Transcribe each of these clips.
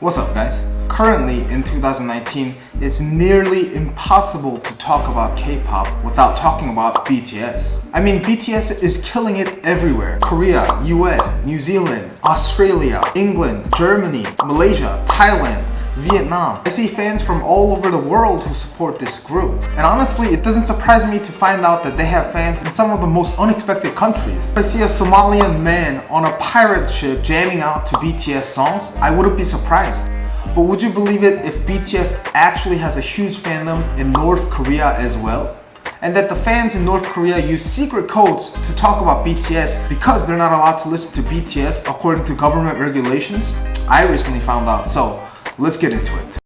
What's up, guys? Currently in 2019, it's nearly impossible to talk about K-pop without talking about BTS. I mean, BTS is killing it everywhere. Korea, US, New Zealand, Australia, England, Germany, Malaysia, Thailand, Vietnam. I see fans from all over the world who support this group. And honestly, it doesn't surprise me to find out that they have fans in some of the most unexpected countries. If I see a Somalian man on a pirate ship jamming out to BTS songs, I wouldn't be surprised. But would you believe it if BTS actually has a huge fandom in North Korea as well? And that the fans in North Korea use secret codes to talk about BTS because they're not allowed to listen to BTS according to government regulations? I recently found out, so let's get into it.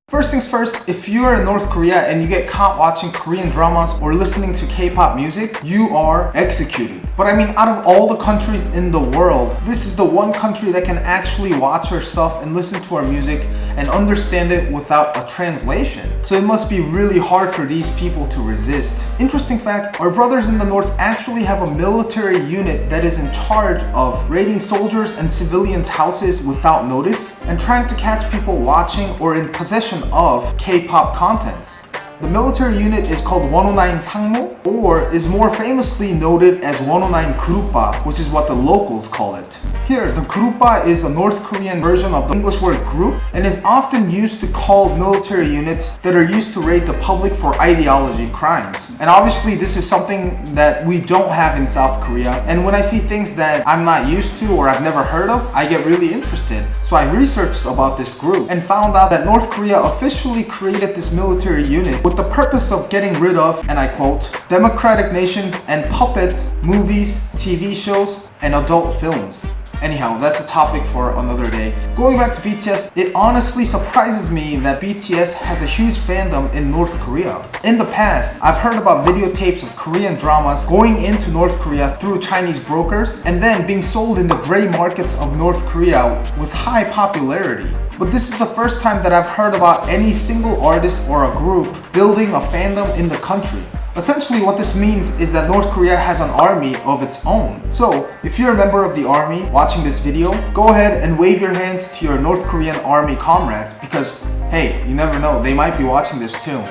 First things first, if you are in North Korea and you get caught watching Korean dramas or listening to K-pop music, you are executed. But I mean, out of all the countries in the world, this is the one country that can actually watch our stuff and listen to our music and understand it without a translation. So it must be really hard for these people to resist. Interesting fact, our brothers in the North actually have a military unit that is in charge of raiding soldiers and civilians' houses without notice and trying to catch people watching or in possession of K-pop contents. The military unit is called 109 상무, or is more famously noted as 109 그룹바, which is what the locals call it. Here, the 그룹바 is a North Korean version of the English word group and is often used to call military units that are used to raid the public for ideology crimes. And obviously this is something that we don't have in South Korea, and when I see things that I'm not used to or I've never heard of, I get really interested. So I researched about this group and found out that North Korea officially created this military unit with the purpose of getting rid of, and I quote, democratic nations and puppets, movies, TV shows, and adult films. Anyhow, that's a topic for another day. Going back to BTS, it honestly surprises me that BTS has a huge fandom in North Korea. In the past, I've heard about videotapes of Korean dramas going into North Korea through Chinese brokers and then being sold in the gray markets of North Korea with high popularity. But this is the first time that I've heard about any single artist or a group building a fandom in the country. Essentially, what this means is that North Korea has an army of its own. So, if you're a member of the army watching this video, go ahead and wave your hands to your North Korean army comrades because, hey, you never know, they might be watching this too.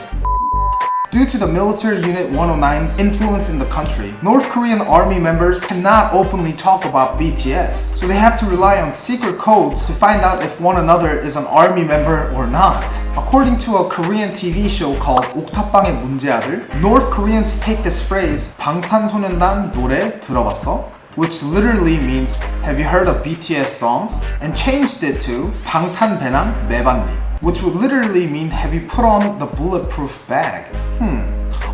Due to the military unit 109's influence in the country, North Korean army members cannot openly talk about BTS, so they have to rely on secret codes to find out if one another is an army member or not. According to a Korean TV show called 옥탑방의 문제아들, North Koreans take this phrase 방탄소년단 노래 들어봤어? Which literally means have you heard of BTS songs? And changed it to 방탄배낭 매봤니? Which would literally mean have you put on the bulletproof bag?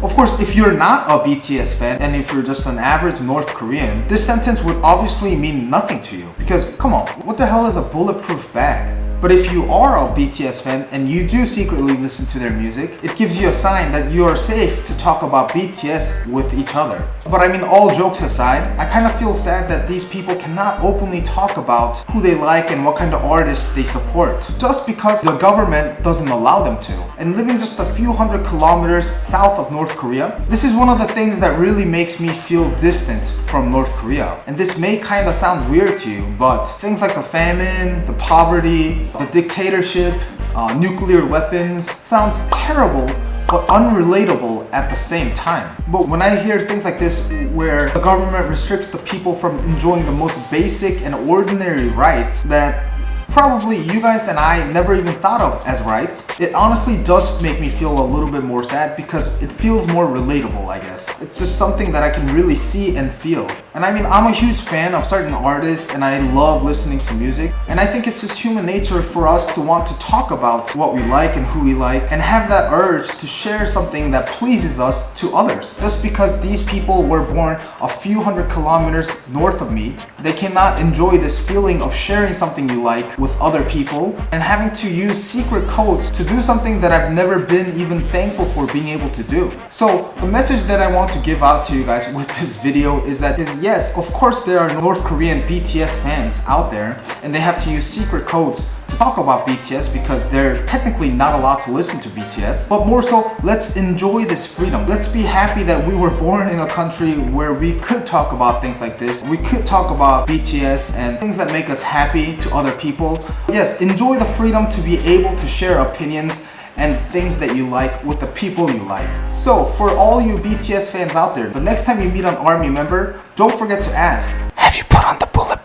Of course, if you're not a BTS fan and if you're just an average North Korean, this sentence would obviously mean nothing to you. Because, come on, what the hell is a bulletproof bag? But if you are a BTS fan and you do secretly listen to their music, it gives you a sign that you are safe to talk about BTS with each other. But I mean, all jokes aside, I kind of feel sad that these people cannot openly talk about who they like and what kind of artists they support, just because the government doesn't allow them to. And living just a few hundred kilometers south of North Korea, this is one of the things that really makes me feel distant from North Korea. And this may kind of sound weird to you, but things like the famine, the poverty, the dictatorship, nuclear weapons sounds terrible but unrelatable at the same time. But when I hear things like this where the government restricts the people from enjoying the most basic and ordinary rights that probably you guys and I never even thought of as rights, it honestly does make me feel a little bit more sad because it feels more relatable, I guess. It's just something that I can really see and feel. And I mean, I'm a huge fan of certain artists and I love listening to music. And I think it's just human nature for us to want to talk about what we like and who we like and have that urge to share something that pleases us to others. Just because these people were born a few hundred kilometers north of me, they cannot enjoy this feeling of sharing something you like with other people and having to use secret codes to do something that I've never been even thankful for being able to do. So the message that I want to give out to you guys with this video is that yes, of course there are North Korean BTS fans out there and they have to use secret codes to talk about BTS because they're technically not allowed to listen to BTS. But more so, let's enjoy this freedom. Let's be happy that we were born in a country where we could talk about things like this. We could talk about BTS and things that make us happy to other people. Yes, enjoy the freedom to be able to share opinions and things that you like with the people you like. So for all you BTS fans out there, the next time you meet an ARMY member, don't forget to ask, have you put on the bulletproof